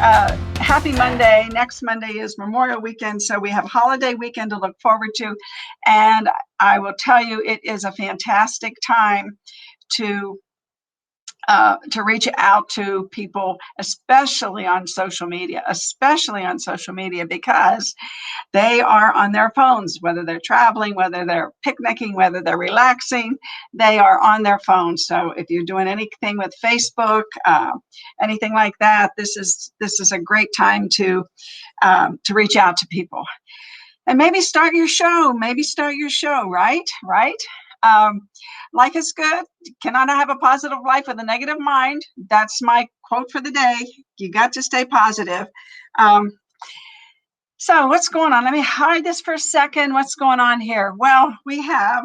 happy Monday. Next Monday is Memorial Weekend, so we have holiday weekend to look forward to. And I will tell you, it is a fantastic time to reach out to people, especially on social media, because they are on their phones, whether they're traveling, whether they're picnicking, whether they're relaxing, they are on their phones. So if you're doing anything with Facebook, anything like that, this is a great time to reach out to people. And maybe start your show, right? Life is good. Cannot have a positive life with a negative mind. That's my quote for the day. You got to stay positive. So what's going on? Let me hide this for a second. What's going on here? Well, we have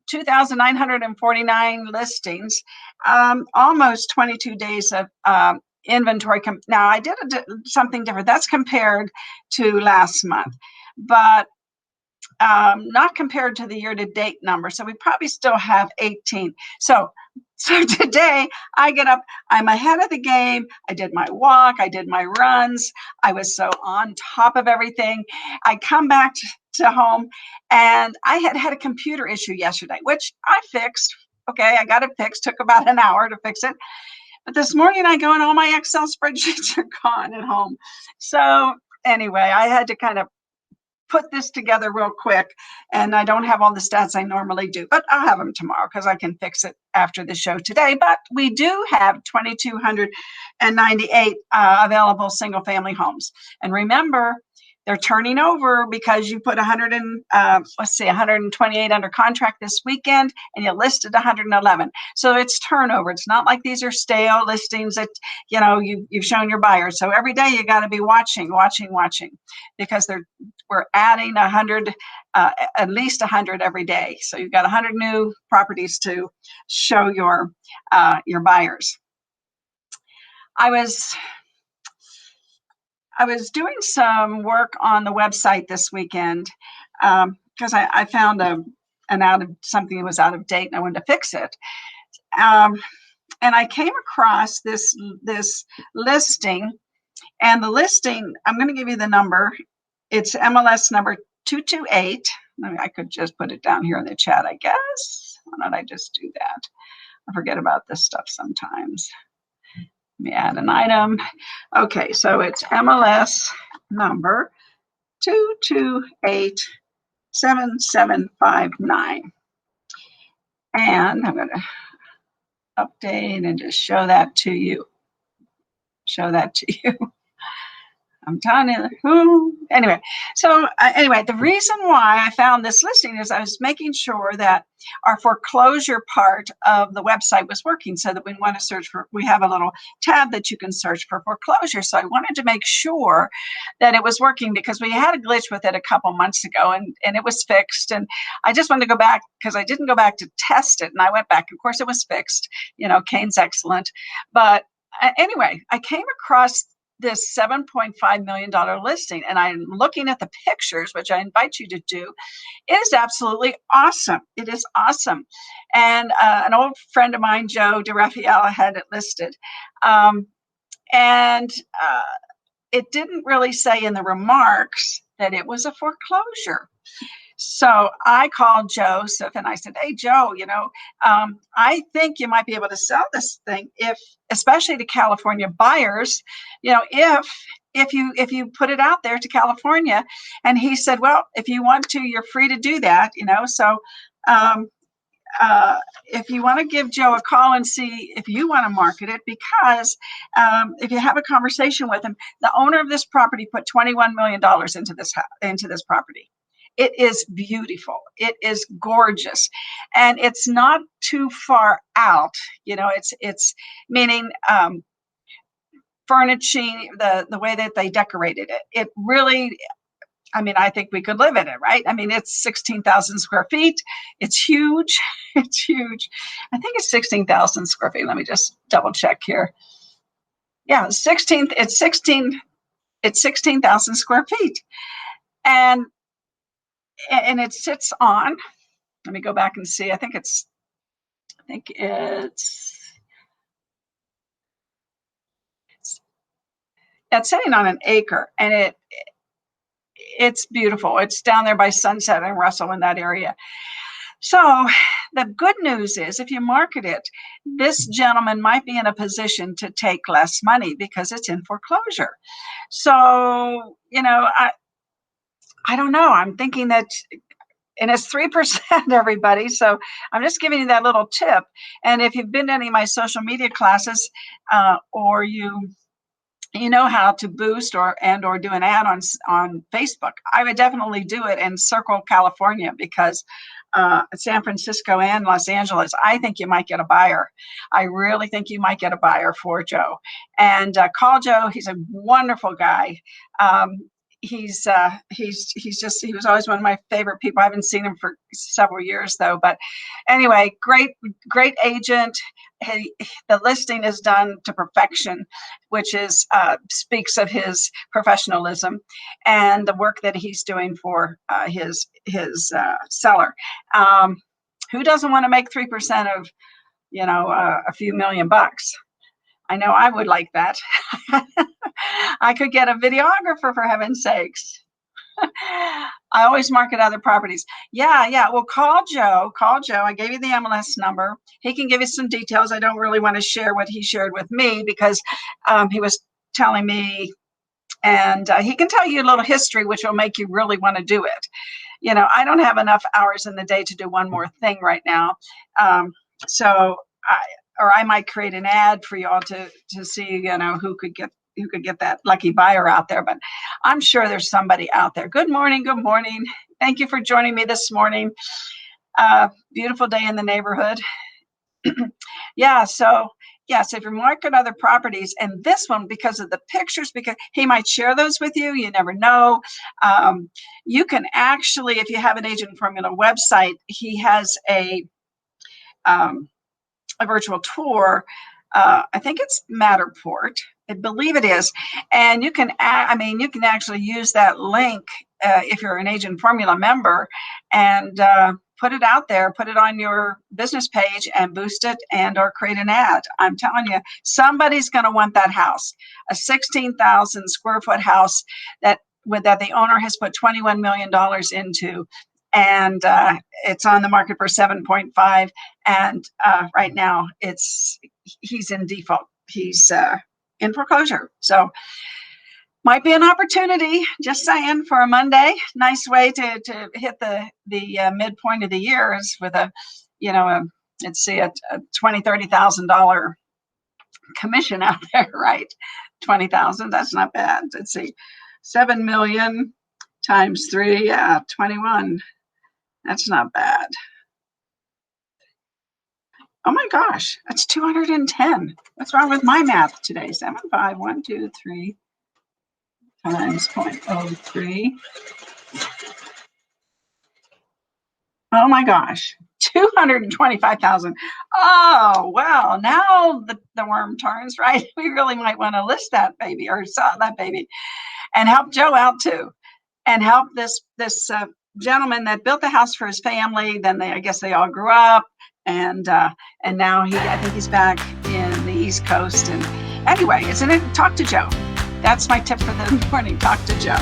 2,949 listings, almost 22 days of inventory. Now, I did something different. That's compared to last month, but not compared to the year-to-date number. So we probably still have 18. So today I get up, I'm ahead of the game. I did my walk, I did my runs. I was so on top of everything. I come back to home and I had a computer issue yesterday, which I fixed. Okay, I got it fixed. Took about an hour to fix it. But this morning I go and all my Excel spreadsheets are gone at home. So anyway, I had to kind of put this together real quick, and I don't have all the stats I normally do, but I'll have them tomorrow because I can fix it after the show today. But we do have 2,298 available single family homes. And remember, they're turning over because you put 128 under contract this weekend, and you listed 111. So it's turnover. It's not like these are stale listings that you've shown your buyers. So every day you got to be watching, because we're adding 100, at least 100 every day. So you've got 100 new properties to show your buyers. I was doing some work on the website this weekend because I found something that was out of date and I wanted to fix it. And I came across this listing, and the listing, I'm going to give you the number. It's MLS number 228. I could just put it down here in the chat, I guess. Why don't I just do that? I forget about this stuff sometimes. Let me add an item. Okay, so it's MLS number 2287759. And I'm going to update and just show that to you. I'm telling you. Anyway, so the reason why I found this listing is I was making sure that our foreclosure part of the website was working, so that we want to search for, we have a little tab that you can search for foreclosure. So I wanted to make sure that it was working because we had a glitch with it a couple months ago, and it was fixed. And I just wanted to go back because I didn't go back to test it, and I went back. Of course, it was fixed. Kane's excellent. But anyway, I came across this $7.5 million listing, and I'm looking at the pictures, which I invite you to do. It is absolutely awesome. It is awesome. And an old friend of mine, Joe DeRaffaella, had it listed. And it didn't really say in the remarks that it was a foreclosure. So I called Joseph and I said, "Hey, Joe, I think you might be able to sell this thing, especially to California buyers, if you put it out there to California." And he said, "Well, if you want to, you're free to do that, So if you want to give Joe a call and see if you want to market it, because if you have a conversation with him, the owner of this property put $21 million into this property. It is beautiful. It is gorgeous. And it's not too far out. It's meaning furnishing, the way that they decorated it. It really, I think we could live in it, right? It's 16,000 square feet. It's huge. It's huge. I think it's 16,000 square feet. Let me just double check here. Yeah, it's 16,000 square feet. And it sits on, let me go back and see. I think it's It's sitting on an acre, and it's beautiful. It's down there by Sunset and Russell in that area. So the good news is, if you market it, this gentleman might be in a position to take less money because it's in foreclosure. So, I don't know. I'm thinking that, and it's 3%, everybody. So I'm just giving you that little tip. And if you've been to any of my social media classes, or you know how to boost or do an ad on Facebook, I would definitely do it and circle California, because San Francisco and Los Angeles, I think you might get a buyer. I really think you might get a buyer for Joe. And call Joe. He's a wonderful guy. He was always one of my favorite people. I haven't seen him for several years though, but anyway, great agent. The listing is done to perfection, which is speaks of his professionalism and the work that he's doing for his seller. Who doesn't want to make 3% of a few $1,000,000? I know I would like that. I could get a videographer, for heaven's sakes. I always market other properties. Yeah. Well, call Joe. I gave you the MLS number. He can give you some details. I don't really want to share what he shared with me, because he was telling me, and he can tell you a little history, which will make you really want to do it. I don't have enough hours in the day to do one more thing right now. So I might create an ad for y'all to see, who could get that lucky buyer out there. But I'm sure there's somebody out there. Good morning. Thank you for joining me this morning. Beautiful day in the neighborhood. So if you market other properties, and this one, because of the pictures, because he might share those with you, you never know. You can actually, if you have an Agent Formula website, he has a virtual tour. I think it's Matterport. I believe it is. And you can actually use that link if you're an Agent Formula member, and put it out there, put it on your business page and boost it, and or create an ad. I'm telling you, somebody's going to want that house, a 16,000 square foot house that the owner has put $21 million into. And it's on the market for 7.5. And right now he's in default. He's in foreclosure. So might be an opportunity, just saying, for a Monday. Nice way to hit the midpoint of the year is with a $20,000-$30,000 commission out there, right? 20,000, that's not bad. Let's see, 7 million times 3, 21. That's not bad. Oh my gosh, that's 210. What's wrong with my math today? 75123 times 0.03. Oh my gosh, 225,000. Oh, well, now the worm turns, right? We really might want to list that baby, or sell that baby, and help Joe out too, and help this gentleman that built the house for his family. Then I guess they all grew up, and now I think he's back in the East Coast. And anyway, talk to Joe. That's my tip for the morning. Talk to Joe.